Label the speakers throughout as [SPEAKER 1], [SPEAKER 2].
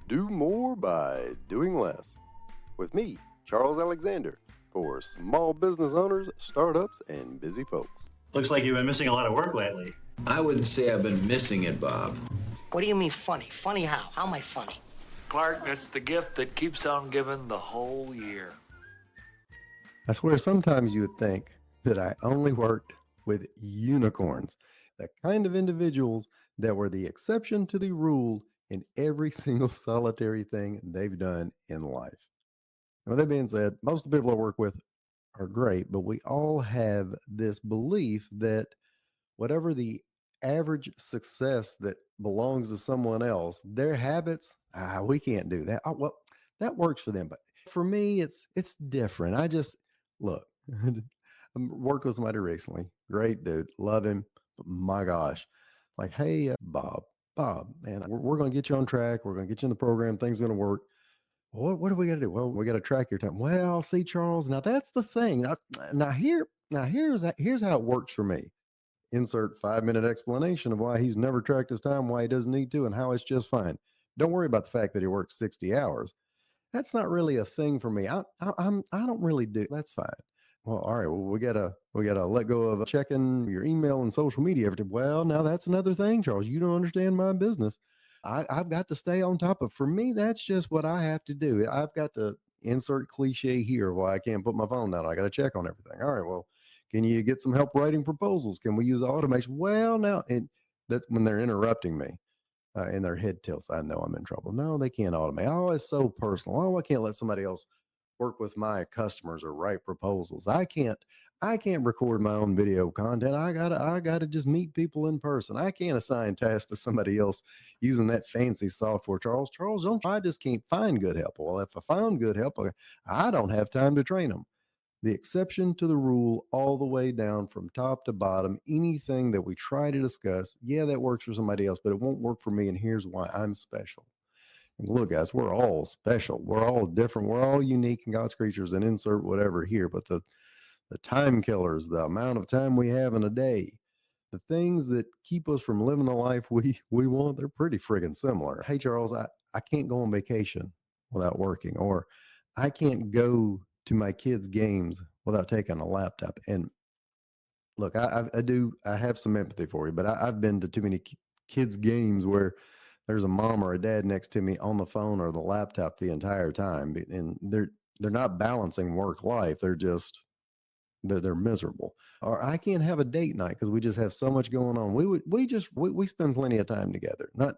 [SPEAKER 1] Do more by doing less. With me, Charles Alexander, for small business owners, startups, and busy folks.
[SPEAKER 2] Looks like you've been missing a lot of work lately.
[SPEAKER 3] I wouldn't say I've been missing it, Bob.
[SPEAKER 4] What do you mean funny? Funny how? How am I funny?
[SPEAKER 5] Clark, that's the gift that keeps on giving the whole year.
[SPEAKER 1] I swear sometimes you would think that I only worked with unicorns, the kind of individuals that were the exception to the rule in every single solitary thing they've done in life. And with that being said, most of the people I work with are great, but we all have this belief that whatever the average success that belongs to someone else, their habits, we can't do that. Well, that works for them, but for me, it's different. I just look. I worked with somebody recently, great dude, love him, but my gosh, like, hey, Bob, man, we're going to get you on track. We're going to get you in the program. Things are going to work. What do we got to do? Well, we got to track your time. Well, see, Charles, now that's the thing. Here's how it works for me. Insert 5-minute explanation of why he's never tracked his time, why he doesn't need to, and how it's just fine. Don't worry about the fact that he works 60 hours. That's not really a thing for me. I don't really do. That's fine. Well, all right. Well, we gotta let go of checking your email and social media every day. Well, now that's another thing, Charles. You don't understand my business. I've got to stay on top of. For me, that's just what I have to do. I've got to insert cliche here. Why I can't put my phone down. I got to check on everything. All right. Well, can you get some help writing proposals? Can we use automation? Well, now, and that's when they're interrupting me. And their head tilts. I know I'm in trouble. No, they can't automate. Oh, it's so personal. Oh, I can't let somebody else work with my customers or write proposals. I can't record my own video content. I gotta just meet people in person. I can't assign tasks to somebody else using that fancy software. Charles, I just can't find good help. Well, if I found good help, I don't have time to train them. The exception to the rule all the way down from top to bottom. Anything that we try to discuss, yeah, that works for somebody else, but it won't work for me. And here's why: I'm special. And look, guys, we're all special. We're all different. We're all unique in God's creatures, and insert whatever here. But the time killers, the amount of time we have in a day, the things that keep us from living the life we want, they're pretty friggin' similar. Hey, Charles, I can't go on vacation without working, or I can't go to my kids' games without taking a laptop. And look, I have some empathy for you, but I've been to too many kids' games where there's a mom or a dad next to me on the phone or the laptop the entire time, and they're not balancing work life. They're miserable. Or I can't have a date night because we just have so much going on. We spend plenty of time together. Not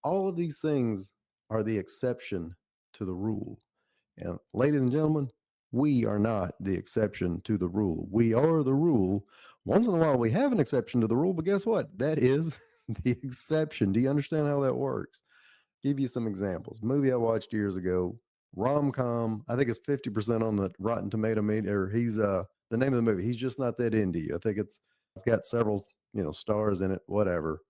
[SPEAKER 1] all of these things are the exception to the rule. And ladies and gentlemen, we are not the exception to the rule. We are the rule. Once in a while, we have an exception to the rule, but guess what? That is the exception. Do you understand how that works? Give you some examples. Movie I watched years ago, rom-com. I think it's 50% on the Rotten Tomato meter. He's the name of the movie. He's Just Not That Into You. I think it's got several stars in it. Whatever,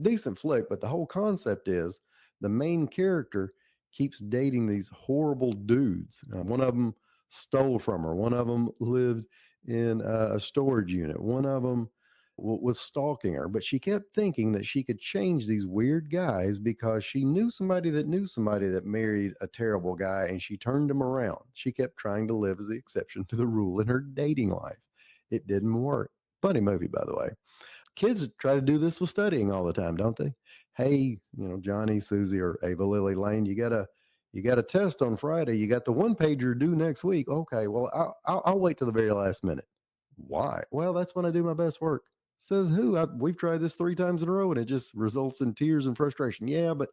[SPEAKER 1] decent flick. But the whole concept is the main character keeps dating these horrible dudes. One of them stole from her. One of them lived in a storage unit. One of them was stalking her, but she kept thinking that she could change these weird guys because she knew somebody that married a terrible guy, and she turned him around. She kept trying to live as the exception to the rule in her dating life. It didn't work. Funny movie, by the way. Kids try to do this with studying all the time, don't they? Hey, Johnny, Susie, or Ava, Lily, Lane, you got a test on Friday. You got the one pager due next week. Okay, well, I'll wait till the very last minute. Why? Well, that's when I do my best work. Says who? We've tried this 3 times in a row, and it just results in tears and frustration. Yeah, but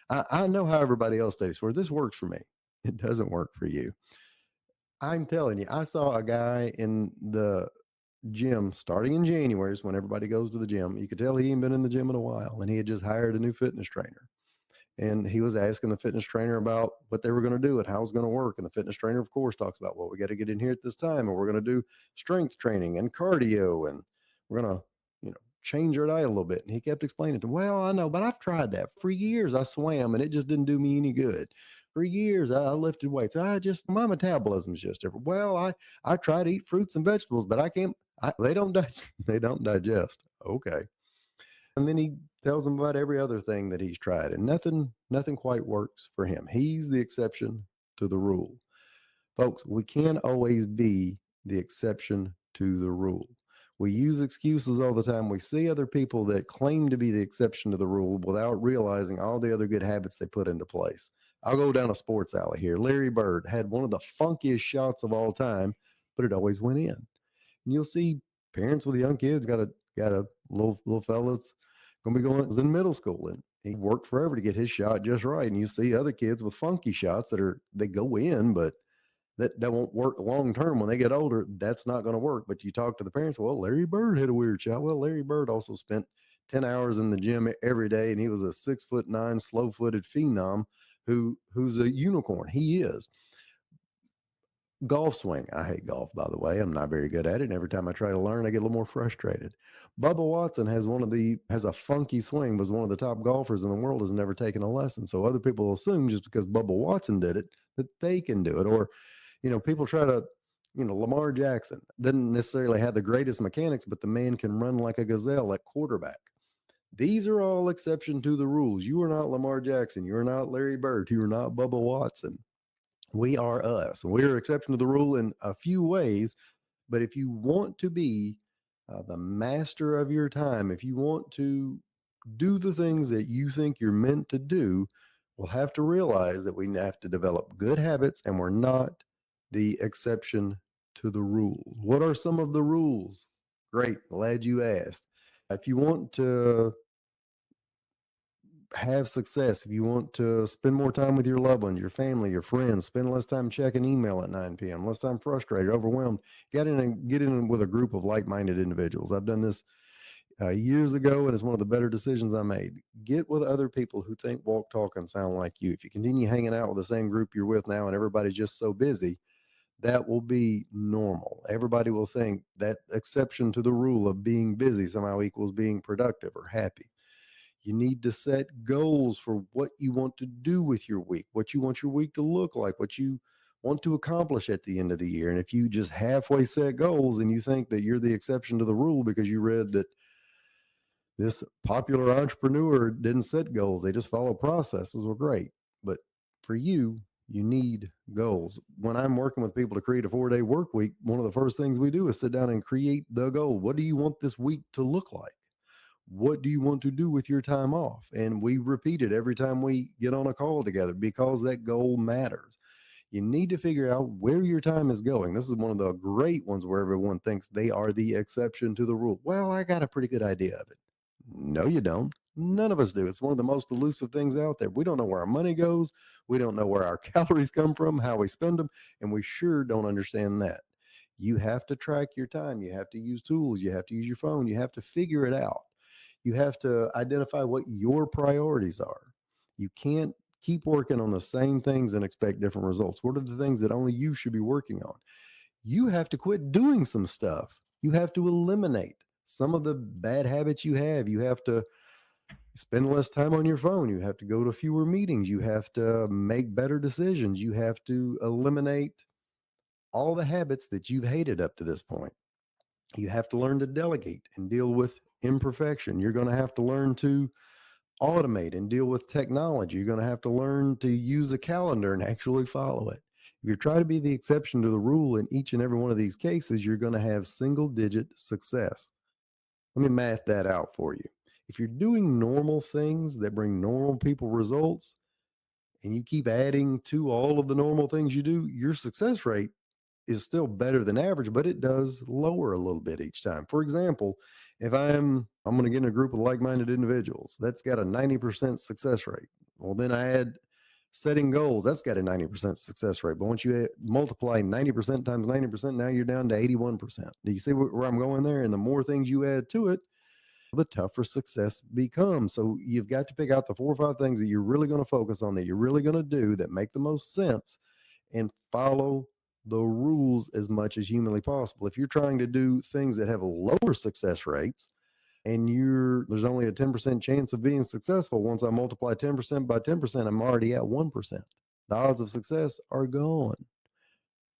[SPEAKER 1] I know how everybody else studies for. This works for me. It doesn't work for you. I'm telling you, I saw a guy in the gym starting in January, is when everybody goes to the gym. You could tell he hadn't been in the gym in a while, and he had just hired a new fitness trainer. And he was asking the fitness trainer about what they were going to do and how it was going to work. And the fitness trainer, of course, talks about, well, we got to get in here at this time, and we're going to do strength training and cardio, and we're going to, change your diet a little bit. And he kept explaining to him, well, I know, but I've tried that. For years, I swam, and it just didn't do me any good. For years, I lifted weights. My metabolism's just different. Well, I try to eat fruits and vegetables, but I can't, they don't digest. Okay. And then he tells them about every other thing that he's tried, and nothing quite works for him. He's the exception to the rule. Folks, we can't always be the exception to the rule. We use excuses all the time. We see other people that claim to be the exception to the rule without realizing all the other good habits they put into place. I'll go down a sports alley here. Larry Bird had one of the funkiest shots of all time, but it always went in. And you'll see parents with young kids got a little fella's gonna be going was in middle school, and he worked forever to get his shot just right. And you see other kids with funky shots they go in, but that won't work long term. When they get older, that's not going to work. But you talk to the parents, well, Larry Bird had a weird shot. Well, Larry Bird also spent 10 hours in the gym every day, and he was a 6'9" slow-footed phenom who's a unicorn. He is. Golf swing. I hate golf, by the way. I'm not very good at it. And every time I try to learn, I get a little more frustrated. Bubba Watson has a funky swing, was one of the top golfers in the world, has never taken a lesson. So other people assume just because Bubba Watson did it, that they can do it. Or, people try to, Lamar Jackson didn't necessarily have the greatest mechanics, but the man can run like a gazelle at quarterback. These are all exception to the rules. You are not Lamar Jackson. You are not Larry Bird. You are not Bubba Watson. We are us. We are exception to the rule in a few ways, but if you want to be the master of your time, if you want to do the things that you think you're meant to do, we'll have to realize that we have to develop good habits, and we're not the exception to the rule. What are some of the rules? Great. Glad you asked. If you want to have success, if you want to spend more time with your loved ones, your family, your friends, spend less time checking email at 9 p.m., less time frustrated, overwhelmed, get in with a group of like-minded individuals. I've done this years ago, and it's one of the better decisions I made. Get with other people who think, walk, talk, and sound like you. If you continue hanging out with the same group you're with now and everybody's just so busy, that will be normal. Everybody will think that exception to the rule of being busy somehow equals being productive or happy. You need to set goals for what you want to do with your week, what you want your week to look like, what you want to accomplish at the end of the year. And if you just halfway set goals and you think that you're the exception to the rule because you read that this popular entrepreneur didn't set goals, they just follow processes, well, great. But for you, you need goals. When I'm working with people to create a 4-day work week, one of the first things we do is sit down and create the goal. What do you want this week to look like? What do you want to do with your time off? And we repeat it every time we get on a call together because that goal matters. You need to figure out where your time is going. This is one of the great ones where everyone thinks they are the exception to the rule. Well, I got a pretty good idea of it. No, you don't. None of us do. It's one of the most elusive things out there. We don't know where our money goes. We don't know where our calories come from, how we spend them, and we sure don't understand that. You have to track your time. You have to use tools. You have to use your phone. You have to figure it out. You have to identify what your priorities are. You can't keep working on the same things and expect different results. What are the things that only you should be working on? You have to quit doing some stuff. You have to eliminate some of the bad habits you have. You have to spend less time on your phone. You have to go to fewer meetings. You have to make better decisions. You have to eliminate all the habits that you've hated up to this point. You have to learn to delegate and deal with imperfection. You're going to have to learn to automate and deal with technology. You're going to have to learn to use a calendar and actually follow it. If you're trying to be the exception to the rule in each and every one of these cases, you're going to have single digit success. Let me math that out for you. If you're doing normal things that bring normal people results and you keep adding to all of the normal things you do, your success rate is still better than average, but it does lower a little bit each time. For example, if I'm going to get in a group of like-minded individuals, that's got a 90% success rate. Well, then I add setting goals, that's got a 90% success rate. But once you multiply 90% times 90%, now you're down to 81%. Do you see where I'm going there? And the more things you add to it, the tougher success becomes. So you've got to pick out the 4 or 5 things that you're really going to focus on, that you're really going to do, that make the most sense, and follow the rules as much as humanly possible. If you're trying to do things that have lower success rates and there's only a 10% chance of being successful, once I multiply 10% by 10%, I'm already at 1%. The odds of success are gone.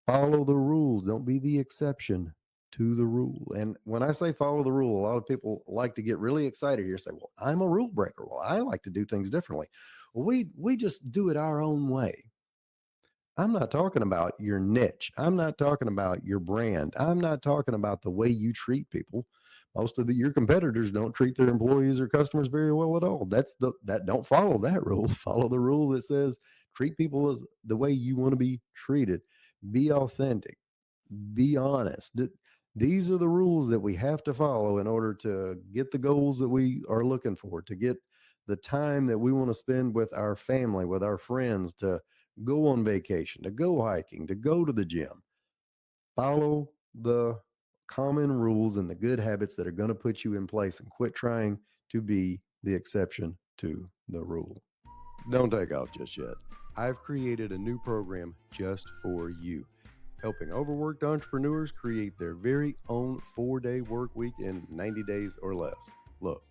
[SPEAKER 1] Follow the rules. Don't be the exception to the rule. And when I say follow the rule, a lot of people like to get really excited here, say, well, I'm a rule breaker. Well, I like to do things differently. Well, we just do it our own way. I'm not talking about your niche. I'm not talking about your brand. I'm not talking about the way you treat people. Most of your competitors don't treat their employees or customers very well at all. That don't follow that rule. Follow the rule that says treat people as the way you want to be treated. Be authentic. Be honest. These are the rules that we have to follow in order to get the goals that we are looking for, to get the time that we want to spend with our family, with our friends, to go on vacation, to go hiking, to go to the gym. Follow the common rules and the good habits that are going to put you in place, and quit trying to be the exception to the rule. Don't take off just yet. I've created a new program just for you, helping overworked entrepreneurs create their very own 4-day work week in 90 days or less. Look,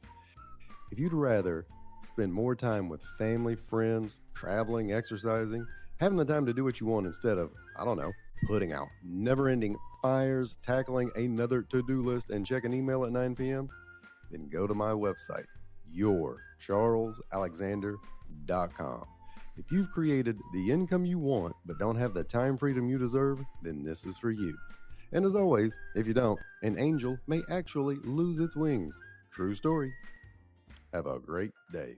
[SPEAKER 1] if you'd rather spend more time with family, friends, traveling, exercising, having the time to do what you want instead of, I don't know, putting out never-ending fires, tackling another to-do list, and checking email at 9 p.m., then go to my website, yourcharlesalexander.com. If you've created the income you want but don't have the time freedom you deserve, then this is for you. And as always, if you don't, an angel may actually lose its wings. True story. Have a great day.